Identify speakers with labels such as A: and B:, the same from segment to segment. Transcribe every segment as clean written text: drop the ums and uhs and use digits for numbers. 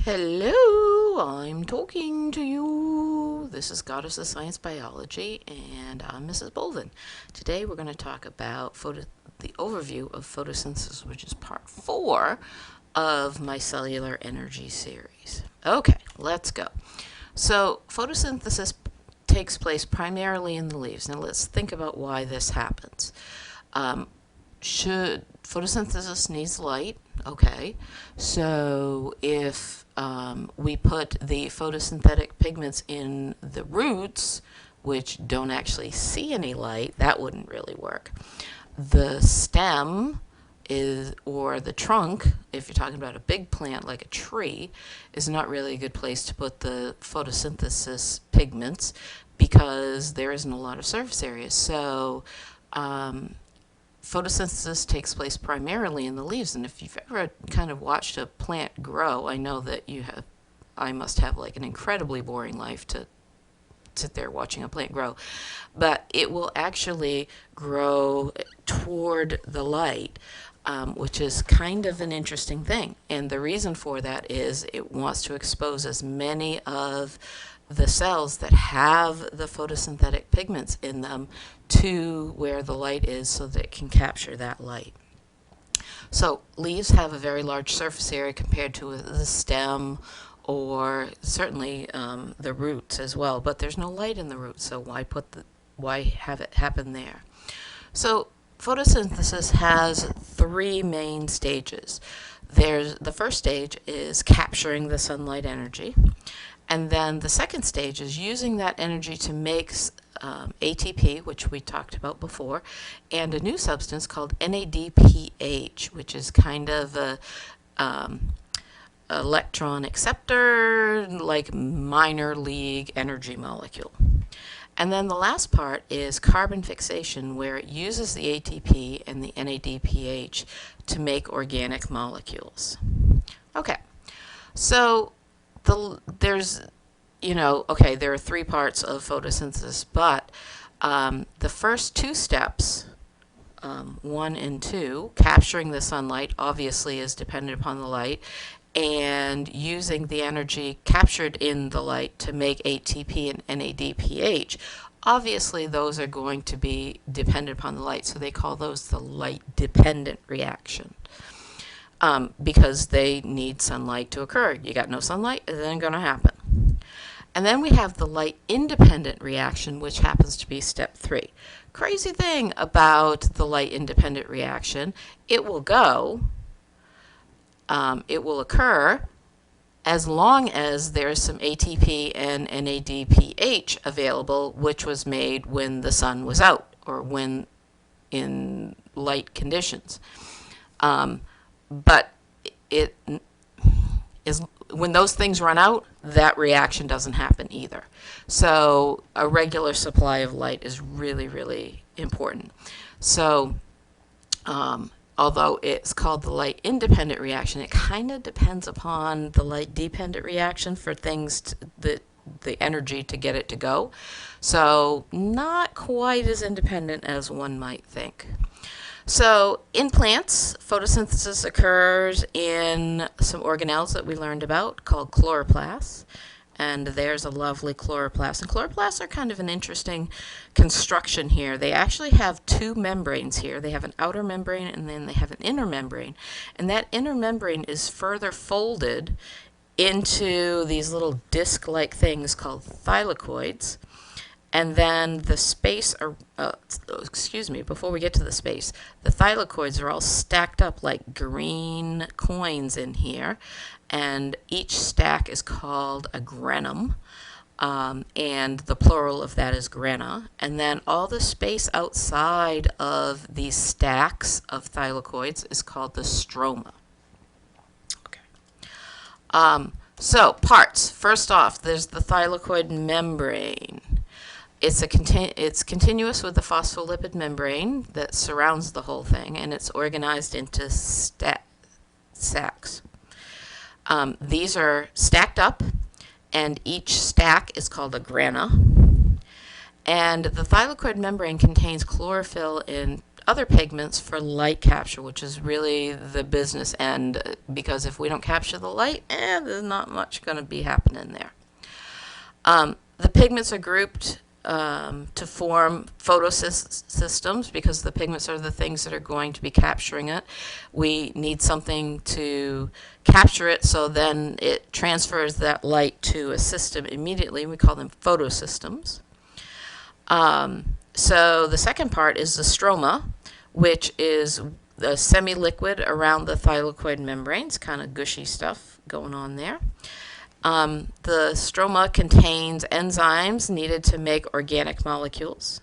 A: Hello, I'm talking to you. This is Goddess of Science Biology, and I'm Mrs. Bolden. Today we're going to talk about the overview of photosynthesis, which is part 4 of my cellular energy series. Okay, let's go. So, photosynthesis takes place primarily in the leaves. Now let's think about why this happens. Should photosynthesis needs light? Okay, so if we put the photosynthetic pigments in the roots, which don't actually see any light, that wouldn't really work. The stem or the trunk, if you're talking about a big plant like a tree, is not really a good place to put the photosynthesis pigments because there isn't a lot of surface area. So photosynthesis takes place primarily in the leaves, and if you've ever kind of watched a plant grow, I know that I must have like an incredibly boring life to sit there watching a plant grow, but it will actually grow toward the light, which is kind of an interesting thing, and the reason for that is it wants to expose as many of the cells that have the photosynthetic pigments in them to where the light is so that it can capture that light. So leaves have a very large surface area compared to the stem or certainly the roots as well, but there's no light in the roots, so why have it happen there? So photosynthesis has 3 main stages. The first stage is capturing the sunlight energy. And then the second stage is using that energy to make ATP, which we talked about before, and a new substance called NADPH, which is kind of a electron acceptor, like minor league energy molecule. And then the last part is carbon fixation, where it uses the ATP and the NADPH to make organic molecules. Okay, so there are 3 parts of photosynthesis, but the first 2 steps, 1 and 2, capturing the sunlight obviously is dependent upon the light, and using the energy captured in the light to make ATP and NADPH, obviously those are going to be dependent upon the light, so they call those the light-dependent reaction. Because they need sunlight to occur. You got no sunlight, it ain't going to happen. And then we have the light-independent reaction, which happens to be step 3. Crazy thing about the light-independent reaction, it will occur as long as there is some ATP and NADPH available, which was made when the sun was out or when in light conditions. But it is when those things run out, that reaction doesn't happen either. So a regular supply of light is really, really important. So although it's called the light-independent reaction, it kind of depends upon the light-dependent reaction for things the energy to get it to go. So not quite as independent as one might think. So in plants, photosynthesis occurs in some organelles that we learned about called chloroplasts. And there's a lovely chloroplast. And chloroplasts are kind of an interesting construction here. They actually have 2 membranes here. They have an outer membrane and then they have an inner membrane. And that inner membrane is further folded into these little disc-like things called thylakoids. And then the space, before we get to the space, the thylakoids are all stacked up like green coins in here, and each stack is called a granum, and the plural of that is grana, and then all the space outside of these stacks of thylakoids is called the stroma. Okay. So parts. First off, there's the thylakoid membrane. It's continuous with the phospholipid membrane that surrounds the whole thing, and it's organized into sacs. These are stacked up, and each stack is called a grana. And the thylakoid membrane contains chlorophyll in other pigments for light capture, which is really the business end, because if we don't capture the light, there's not much going to be happening there. The pigments are grouped to form photosystems, because the pigments are the things that are going to be capturing it. We need something to capture it, so then it transfers that light to a system immediately. We call them photosystems. So the second part is the stroma, which is the semi-liquid around the thylakoid membranes, kind of gushy stuff going on there. The stroma contains enzymes needed to make organic molecules.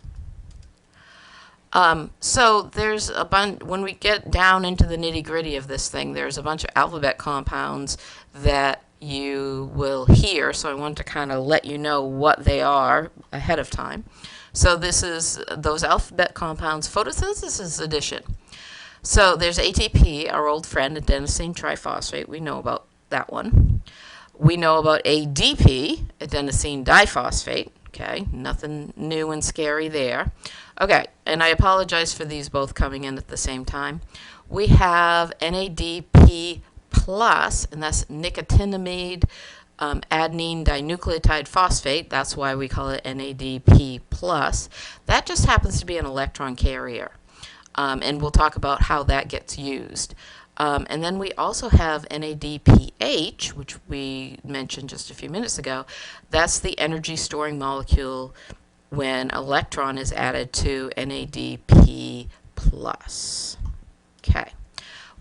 A: So there's a bunch, when we get down into the nitty-gritty of this thing, there's a bunch of alphabet compounds that you will hear, so I want to kind of let you know what they are ahead of time. So this is those alphabet compounds, photosynthesis addition. So there's ATP, our old friend, adenosine triphosphate. We know about that one. We know about ADP, adenosine diphosphate. Okay, nothing new and scary there. Okay, and I apologize for these both coming in at the same time. We have NADP plus, and that's nicotinamide adenine dinucleotide phosphate. That's why we call it NADP plus. That just happens to be an electron carrier, and we'll talk about how that gets used. And then we also have NADPH, which we mentioned just a few minutes ago. That's the energy storing molecule when electron is added to NADP plus. Okay.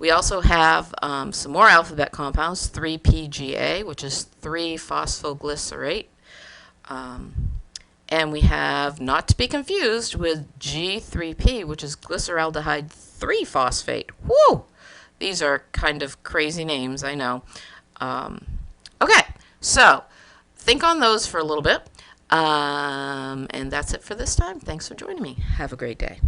A: We also have some more alphabet compounds, 3-PGA, which is 3-phosphoglycerate. And we have, not to be confused with G3P, which is glyceraldehyde 3-phosphate. Woo! These are kind of crazy names, I know. Okay, so think on those for a little bit. And that's it for this time. Thanks for joining me. Have a great day.